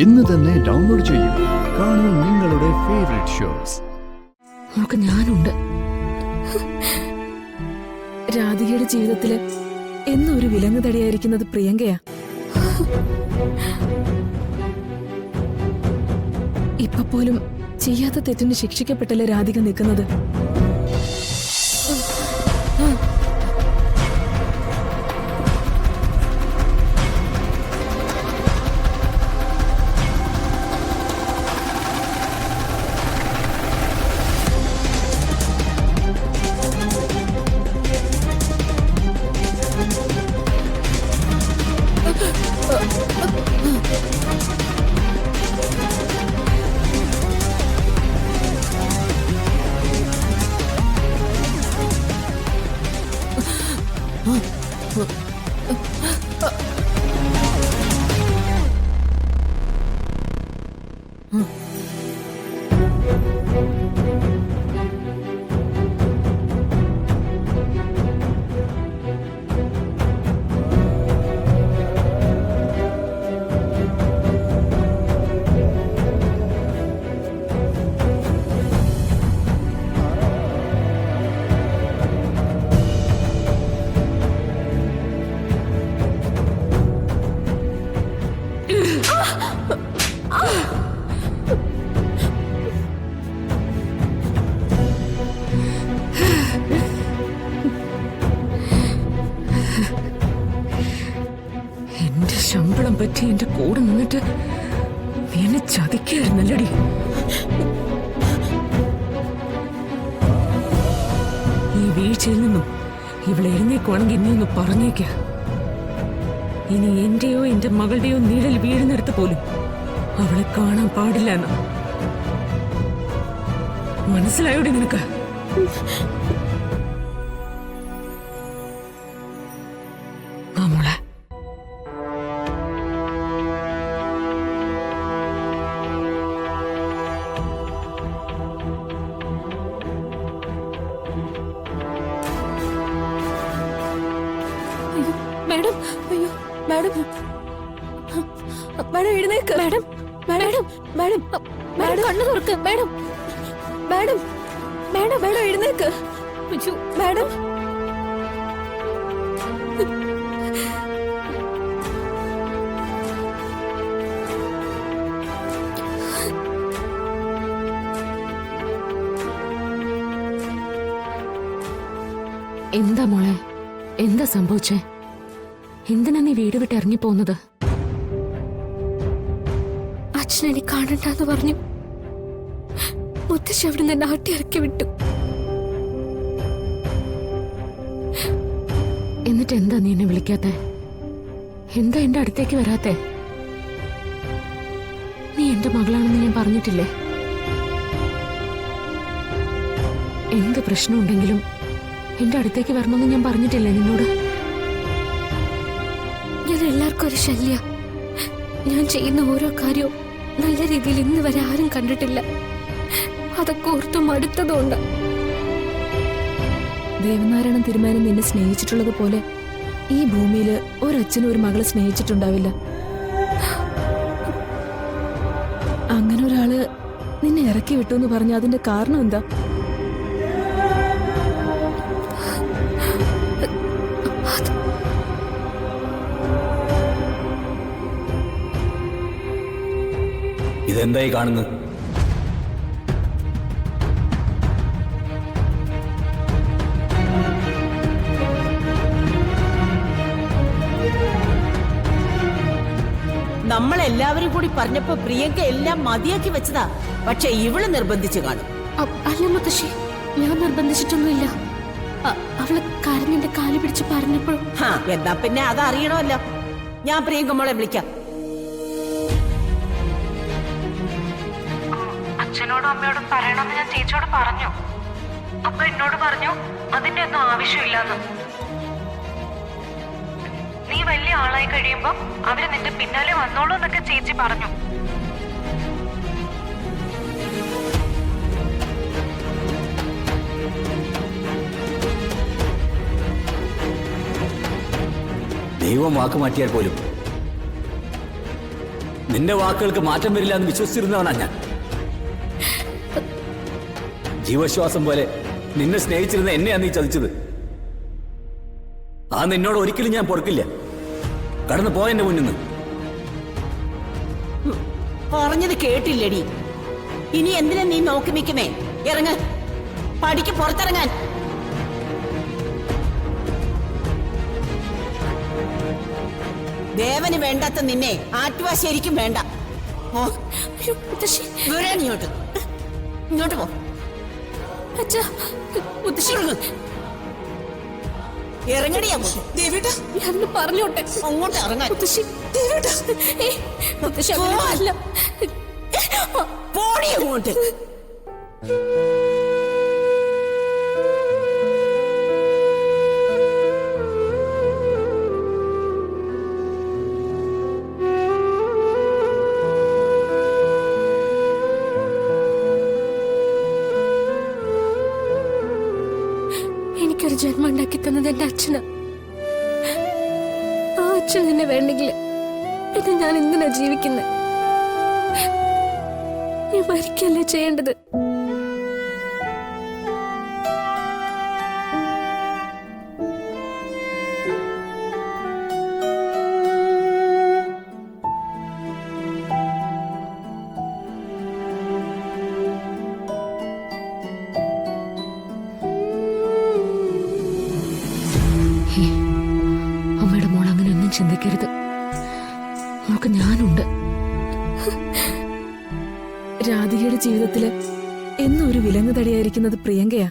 ഇന്ന് തന്നെ ഡൗൺലോഡ് ചെയ്യൂ. കാണൂ നിങ്ങളുടെ ഫേവറേറ്റ് ഷോസ്. നമുക്ക് ഞാനുണ്ട്. രാധികയുടെ ജീവിതത്തില് എന്നും ഒരു വിലങ്ങുതടിയായിരിക്കുന്നത് പ്രിയങ്കയാ. ഇപ്പൊ പോലും ചെയ്യാത്ത തെറ്റിന് ശിക്ഷിക്കപ്പെട്ടല്ലേ രാധിക നിൽക്കുന്നത്. എന്റെ ശമ്പളം പറ്റി എന്റെ കൂടെ നിന്നിട്ട് നീ എന്നെ ചതിക്കായിരുന്നല്ലടി. ഈ വീഴ്ചയിൽ നിന്നും ഇവളെ എഴുന്നേക്കുവാണെങ്കിൽ നീ ഒന്ന് പറഞ്ഞേക്ക. ഇനി എന്റെയോ എന്റെ മകളുടെയോ നിഴൽ വീഴുന്നിടത്ത് പോലും അവളെ കാണാൻ പാടില്ല എന്ന് മനസ്സിലായോടെ നിനക്ക്? ആ മോളെ, മാഡം, അയ്യോ മാഡം, മാഡം എഴുന്നേക്ക്. മാഡം, മാഡം, മാഡം, മാഡം കണ്ണു തുറക്ക്. മാഡം, മാഡം, മാഡം, മാഡം എഴുന്നേക്ക്. മാഡം, എന്താ മോളെ, എന്താ സംഭവിച്ചേ? എന്തിനാ നീ വീട് വിട്ട് ഇറങ്ങിപ്പോന്നത്? അച്ഛൻ എന്നെ കാണണ്ടെന്ന് പറഞ്ഞു. മുത്തശ്ശി അവിടെ നിന്ന് നാട്ടി ഇറക്കി വിട്ടു. എന്നിട്ട് എന്താ നീ എന്നെ വിളിക്കാത്തെ? എന്താ എന്റെ അടുത്തേക്ക് വരാത്തെ? നീ എന്റെ മകളാണെന്ന് ഞാൻ പറഞ്ഞിട്ടില്ലേ? എന്ത് പ്രശ്നമുണ്ടെങ്കിലും എന്റെ അടുത്തേക്ക് വരണമെന്ന് ഞാൻ പറഞ്ഞിട്ടില്ലേ നിന്നോട്? ഞാൻ എല്ലാവർക്കും ഒരു ശല്യ. ഞാൻ ചെയ്യുന്ന ഓരോ കാര്യവും നല്ല രീതിയിൽ ഇന്ന് വരെ ആരും കണ്ടിട്ടില്ല. അതൊക്കെ ഓർത്തു മടുത്തതുകൊണ്ട്. ദേവനാരായണൻ തിരുമേനൻ നിന്നെ സ്നേഹിച്ചിട്ടുള്ളത് പോലെ ഈ ഭൂമിയില് ഒരച്ഛനും ഒരു മകളെ സ്നേഹിച്ചിട്ടുണ്ടാവില്ല. അങ്ങനെ ഒരാള് നിന്നെ ഇറക്കി വിട്ടു എന്ന് പറഞ്ഞ അതിന്റെ കാരണം എന്താ? ഇതെന്തായി കാണുന്നത്? നമ്മളെല്ലാവരും കൂടി പറഞ്ഞപ്പോ പ്രിയങ്ക എല്ലാം മതിയാക്കി വെച്ചതാ. പക്ഷെ ഇവള് നിർബന്ധിച്ചു കാണും. അല്ല മുത്തശ്ശി, ഞാൻ നിർബന്ധിച്ചിട്ടൊന്നുമില്ല. അവള് കരഞ്ഞെന്റെ കാല് പിടിച്ച് പറഞ്ഞപ്പോൾ. എന്നാ പിന്നെ അതറിയണമല്ലോ. ഞാൻ പ്രിയങ്ക മോളെ വിളിക്കാം. അച്ഛനോടും അമ്മയോടും പറയണമെന്ന് ഞാൻ ചേച്ചിയോട് പറഞ്ഞു. അപ്പൊ എന്നോട് പറഞ്ഞു അതിന്റെ ഒന്നും ആവശ്യമില്ലെന്ന്. നീ വലിയ ആളായി കഴിയുമ്പോ അവര് നിന്റെ പിന്നാലെ വന്നോളൂ എന്നൊക്കെ ചേച്ചി പറഞ്ഞു. ദൈവം വാക്ക് മാറ്റിയാൽ പോലും നിന്റെ വാക്കുകൾക്ക് മാറ്റം വരില്ല എന്ന് വിശ്വസിച്ചിരുന്നവനാ ഞാൻ. ജീവശ്വാസം പോലെ നിന്നെ സ്നേഹിച്ചിരുന്ന എന്നെയാ നീ ചതിച്ചത്. ആ നിന്നോട് ഒരിക്കലും ഞാൻ പൊറുക്കില്ല. കടന്നു പോയെന്റെ മുന്നിൽ നിന്ന്. പറഞ്ഞത് കേട്ടില്ലടി. ഇനി എന്തിനാ നീ നോക്കി നിൽക്കുന്നേ? ഇറങ്ങ, പടിക്ക് പുറത്തിറങ്ങാൻ. ദേവന് വേണ്ടാത്ത നിന്നെ ആറ്റുവാ ശരിക്കും വേണ്ട. വരാൻ ഇങ്ങോട്ട് പോ. ഇറങ്ങടിയാ ഞാനൊന്ന് പറഞ്ഞോട്ടെ. അങ്ങോട്ട് ഇറങ്ങാൻ. പോടി അങ്ങോട്ട്. എനിക്കൊരു ജന്മം ഉണ്ടാക്കി തന്നത് എന്റെ അച്ഛനാ. ആ അച്ഛൻ എന്നെ വേണ്ടെങ്കിൽ പിന്നെ ഞാൻ എന്തിനാ ജീവിക്കുന്നത്? നീ മരിക്കല്ലേ ചെയ്യേണ്ടത്. അമ്മയുടെ മോൾ അങ്ങനെ ഒന്നും ചിന്തിക്കരുത്. അവൾക്ക് ഞാനുണ്ട്. രാധികയുടെ ജീവിതത്തില് എന്നും ഒരു വിലങ്ങ് തടിയായിരിക്കുന്നത് പ്രിയങ്കയാ.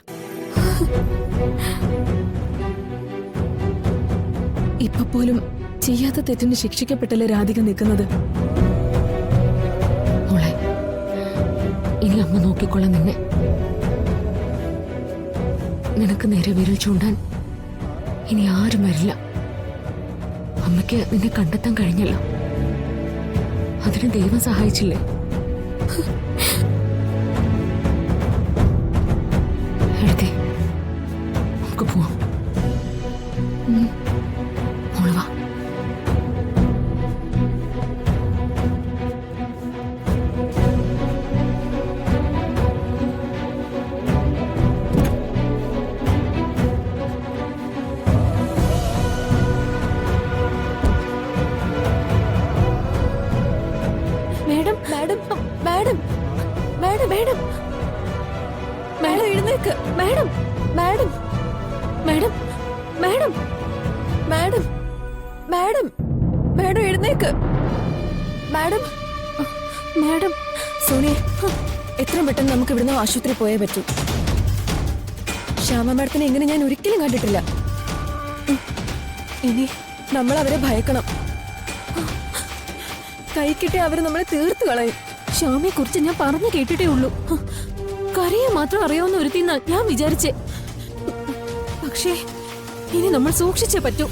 ഇപ്പൊ പോലും ചെയ്യാത്ത തെറ്റിന് ശിക്ഷിക്കപ്പെട്ടല്ലേ രാധിക നിൽക്കുന്നത്. മോളെ, ഇനി അമ്മ നോക്കിക്കൊള്ളാം നിന്നെ. നിനക്ക് നേരെ വിരൽ ചൂണ്ടാൻ ഇനി ആരും വരില്ല. അമ്മയ്ക്ക് നിന്നെ കണ്ടെത്താൻ കഴിഞ്ഞല്ലോ. അതിന് ദൈവം സഹായിച്ചില്ലേ? എടുത്തേ, നമുക്ക് പോവാം. മോള് വാ. Madam madam madam madam madam madam എഴുന്നേക്ക്. Madam madam madam madam madam madam madam എഴുന്നേക്ക്. മാഡം മാഡം സോണിയ, എത്രയും പെട്ടെന്ന് നമുക്ക് ഇവിടുന്ന് ആശുപത്രി പോയേ പറ്റൂ. ശ്യാമ മാഡത്തിനെ ഇങ്ങനെ ഞാൻ ഒരിക്കലും കണ്ടിട്ടില്ല. ഇനി നമ്മൾ അവരെ ഭയക്കണം. കൈ കിട്ടി അവര് നമ്മളെ തീർത്തു കളയും. ശ്യാമയെ കുറിച്ച് ഞാൻ പറഞ്ഞു കേട്ടിട്ടേ ഉള്ളൂ. കരയെ മാത്രം അറിയാവുന്ന ഒരുത്തിന്നാ ഞാൻ വിചാരിച്ചേ. പക്ഷേ ഇനി നമ്മൾ സൂക്ഷിച്ചേ പറ്റൂ.